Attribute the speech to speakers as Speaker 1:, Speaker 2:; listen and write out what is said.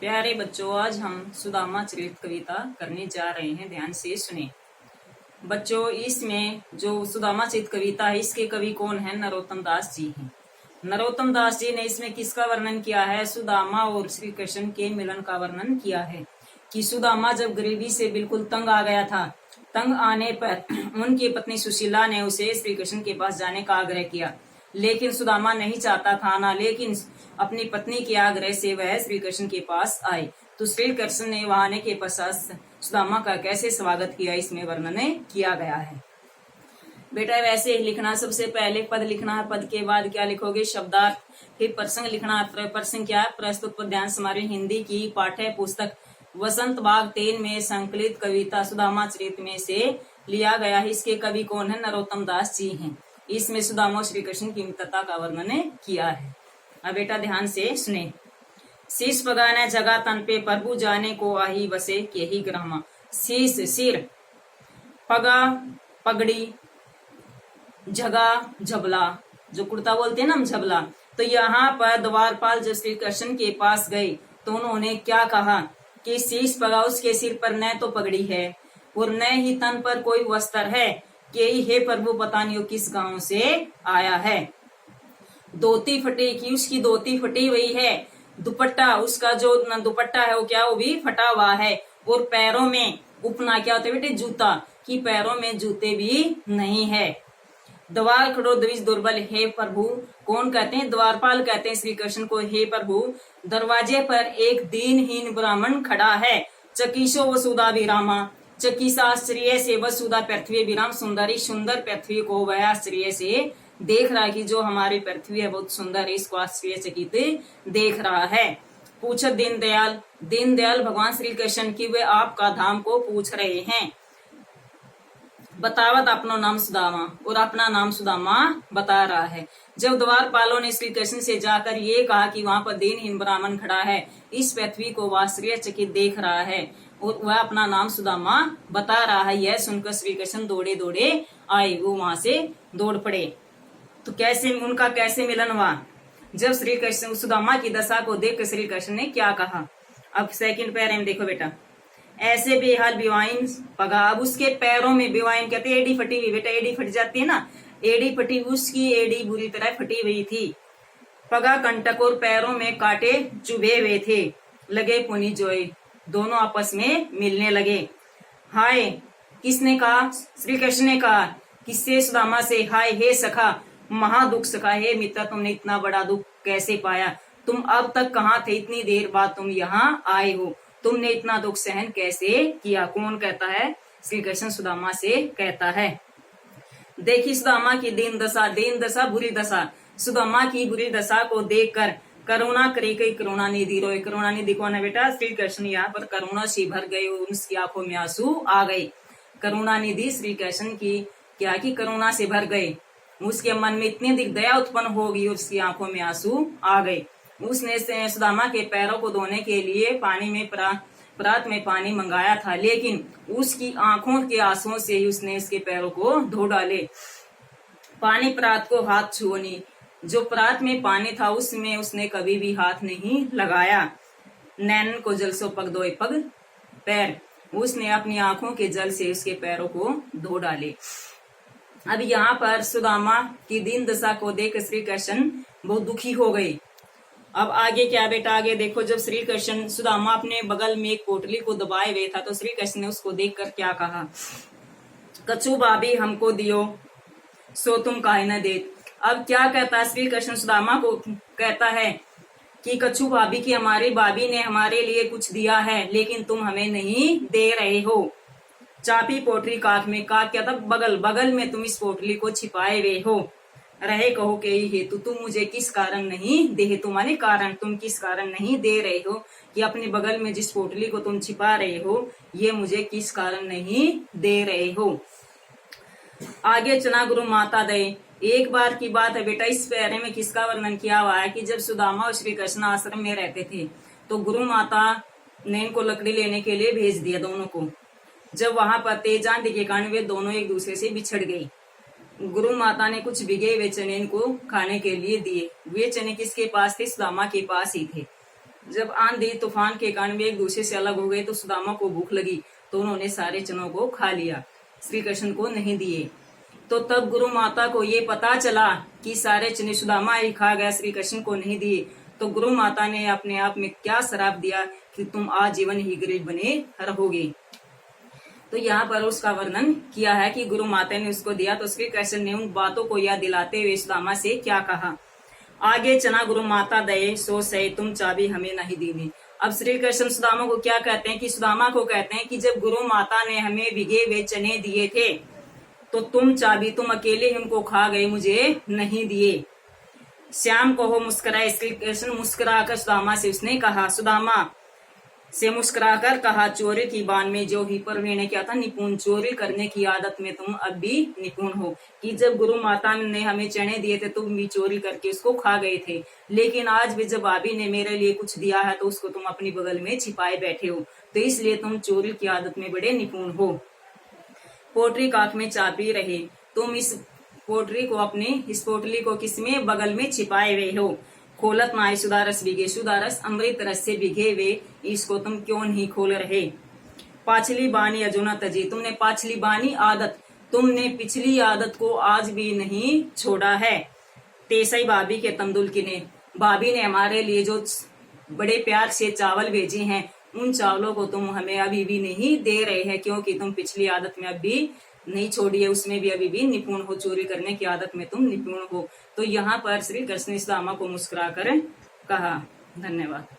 Speaker 1: प्यारे बच्चों, आज हम सुदामा चरित कविता करने जा रहे हैं। ध्यान से सुने बच्चों। इसमें जो सुदामा चरित कविता है, इसके कवि कौन है? नरोत्तम दास जी हैं। नरोत्तम दास जी ने इसमें किसका वर्णन किया है? सुदामा और श्री कृष्ण के मिलन का वर्णन किया है कि सुदामा जब गरीबी से बिल्कुल तंग आ गया था, तंग आने पर उनकी पत्नी सुशीला ने उसे श्री कृष्ण के पास जाने का आग्रह किया, लेकिन सुदामा नहीं चाहता था ना। लेकिन अपनी पत्नी के आग्रह से वह श्री कृष्ण के पास आए, तो श्री कृष्ण ने वहां आने के पश्चात सुदामा का कैसे स्वागत किया, इसमें वर्णन किया गया है। बेटा वैसे ही लिखना, सबसे पहले पद लिखना है, पद के बाद क्या लिखोगे? शब्दार्थ। फिर प्रसंग लिखना है। प्रसंग क्या है? प्रस्तुत पद्यांश समारोह हिंदी की पाठ्य पुस्तक वसंत बाग 3 में संकलित कविता सुदामा चरित में से लिया गया है। इसके कवि कौन है? नरोत्तम दास जी हैं। इसमें सुदामा श्री कृष्ण की मित्रता का वर्णन किया है। अब बेटा ध्यान से सुने। शीश पगाने जगा तन पे प्रभु जाने को आही बसे के ही ग्रामा। शीश सिर, पगा पगड़ी, जगा झबला, जो कुर्ता बोलते हैं ना हम, झबला। तो यहाँ पर द्वारपाल जब श्री कृष्ण के पास गए तो उन्होंने क्या कहा कि शीश पगा, उसके सिर पर न तो पगड़ी है और न ही तन पर कोई वस्त्र है, कि हे प्रभु पता नहीं किस गांव से आया है। धोती फटी, की उसकी धोती फटी हुई है। दुपट्टा, उसका जो दुपट्टा है वो क्या, वो भी फटा हुआ है। और पैरों में उपना, क्या होता है बेटे? जूता, की पैरों में जूते भी नहीं है। द्वार खड़ो द्विज दुर्बल, हे प्रभु। कौन कहते हैं? द्वारपाल कहते हैं श्री कृष्ण को, हे प्रभु दरवाजे पर एक दीनहीन ब्राह्मण खड़ा है। चकीशो वसुधा विरामा, चकीसा आश्चर्य से वसुधा पृथ्वी विराम, सुंदरी सुंदर पृथ्वी को वह आश्चर्य से देख रहा है कि जो हमारी पृथ्वी है बहुत सुंदर है, इसको आश्चर्यचकित देख रहा है। पूछत दीनदयाल, दीनदयाल भगवान श्री कृष्ण की वे आपका धाम को पूछ रहे हैं। बतावत अपना नाम सुदामा, और अपना नाम सुदामा बता रहा है। जब द्वारपालों ने श्री कृष्ण से जाकर ये कहा कि वहां पर दीनहीन ब्राह्मण खड़ा है, इस पृथ्वी को आश्चर्यचकित देख रहा है और वह अपना नाम सुदामा बता रहा है, यह सुनकर श्री कृष्ण दौड़े दौड़े आए, वो वहां से दौड़ पड़े। तो कैसे उनका कैसे मिलन हुआ? जब श्री कृष्ण सुदामा की दशा को देखकर श्री कृष्ण ने क्या कहा? अब सेकंड पैर में देखो बेटा। ऐसे बेहाल बिवाइन पगा, अब उसके पैरों में बिवाइन कहते हैं एड़ी फटी हुई। बेटा एड़ी फट जाती है ना, एड़ी फटी, उसकी एड़ी बुरी तरह फटी हुई थी। पगा कंटक, और पैरों में कांटे चुभे हुए थे। लगे पुनि जोए, दोनों आपस में मिलने लगे। हाय, किसने कहा? श्री कृष्ण ने कहा। किससे? सुदामा से। हाय हे सखा, महा दुख सखा, हे मित्र तुमने इतना बड़ा दुख कैसे पाया? तुम अब तक कहाँ थे? इतनी देर बाद तुम यहाँ आए हो, तुमने इतना दुख सहन कैसे किया? कौन कहता है? श्री कृष्ण सुदामा से कहता है। देखी सुदामा की दीन दशा, दीन दशा बुरी दशा। सुदामा की बुरी दशा को देखकर करुणा करे कई करुणा निधि रोए। करुणा निधि कौन है बेटा? श्री कृष्ण यहाँ पर करुणा से भर गए, उसकी आंखों में आंसू आ गए। करुणा निधि श्री कृष्ण की क्या की करुणा से भर गए, उसके मन में इतनी अधिक दया उत्पन्न होगी, उसकी आंखों में आंसू आ गए। उसने सुदामा के पैरों को धोने के लिए पानी में प्रात में पानी मंगाया था, लेकिन उसकी आंखों के आंसुओं से ही उसने उसके पैरों को धो डाले। पानी प्रात को हाथ छुओनी, जो प्रात में पानी था उसमें उसने कभी भी हाथ नहीं लगाया। नैन को जल सो पग धोए पग पैर, उसने अपनी आंखों के जल से उसके पैरों को धो डाले। अब यहाँ पर सुदामा की दीन दशा को देख श्री कृष्ण बहुत दुखी हो गए। अब आगे क्या बेटा? आगे देखो। जब श्री कृष्ण सुदामा अपने बगल में एक पोटली को दबाए हुए था, तो श्री कृष्ण ने उसको देखकर क्या कहा? कछु भाभी हमको दियो, सो तुम काहे न दे। अब क्या कहता है श्री कृष्ण? सुदामा को कहता है कि कछु भाभी की, हमारी भाभी ने हमारे लिए कुछ दिया है, लेकिन तुम हमें नहीं दे रहे हो। चापी पोटली काख में, काख क्या था? बगल, बगल में तुम इस पोटली को छिपाए हुए हो। रहे कहो के हेतु, तुम मुझे किस कारण नहीं दे, हेतु माने कारण, तुम किस कारण नहीं दे रहे हो, कि अपने बगल में जिस पोटली को तुम छिपा रहे हो, ये मुझे किस कारण नहीं दे रहे हो। आगे चना गुरु माता दे। एक बार की बात है बेटा, इस पैरे में किसका वर्णन किया हुआ है कि जब सुदामा और श्री कृष्ण आश्रम में रहते थे, तो गुरु माता ने इनको लकड़ी लेने के लिए भेज दिया दोनों को। जब वहां पर तेज आंधी के कारण वे दोनों एक दूसरे से बिछड़ गए। गुरु माता ने कुछ भिगे हुए चने इनको खाने के लिए दिए। वे चने किसके पास थे? सुदामा के पास ही थे। जब आंधी तूफान के कारण वे एक दूसरे से अलग हो गए तो सुदामा को भूख लगी, तो उन्होंने सारे चनों को खा लिया, श्री कृष्ण को नहीं दिए। तो तब गुरु माता को ये पता चला कि सारे चने सुदामा ही खा गया, श्री कृष्ण को नहीं दिए। तो गुरु माता ने अपने आप में क्या श्राप दिया कि तुम आजीवन ही गरीब बने रहोगे। तो यहाँ पर उसका वर्णन किया है कि गुरु माता ने उसको दिया, तो श्री कृष्ण ने उन बातों को याद दिलाते हुए सुदामा से क्या कहा, आगे चना गुरु माता दये सो सही, तुम चाबी हमें नहीं दीनी। अब श्री कृष्ण सुदामा को क्या कहते हैं कि सुदामा को कहते हैं कि जब गुरु माता ने हमें भिगे हुए चने दिए थे तो तुम चाबी तुम अकेले ही उनको खा गए, मुझे नहीं दिए। श्याम को हो मुस्कुराए, श्री कृष्ण मुस्कुराकर सुदामा से उसने कहा, सुदामा से मुस्कुराकर कहा, चोरी की बान में जो ही परवीन ने क्या था, निपुण, चोरी करने की आदत में तुम अब भी निपुण हो। कि जब गुरु माता ने हमें चने दिए थे तुम भी चोरी करके उसको खा गए थे, लेकिन आज भी जब भाभी ने मेरे लिए कुछ दिया है तो उसको तुम अपनी बगल में छिपाए बैठे हो, तो इसलिए तुम चोरी की आदत में बड़े निपुण हो। पोटरी काख में चाबी रहे, तुम इस पोटरी को इस पोटली को किसमें बगल में छिपाए हुए हो। खोलत नाई सुदारस भिगे, सुदारस अमृत रस से भिगे हुए इसको तुम क्यों नहीं खोल रहे। पाछली बानी अजोना तजी, तुमने पाछली बानी आदत, तुमने पिछली आदत को आज भी नहीं छोड़ा है। तेसई भाभी के तंदुल किने, भाभी ने हमारे लिए जो बड़े प्यार से चावल भेजे हैं उन चावलों को तुम हमें अभी भी नहीं दे रहे हैं, क्योंकि तुम पिछली आदत में अभी नहीं छोड़ी है, उसमें भी अभी भी निपुण हो, चोरी करने की आदत में तुम निपुण हो। तो यहाँ पर श्री कृष्ण सुदामा को मुस्कुराकर कहा। धन्यवाद।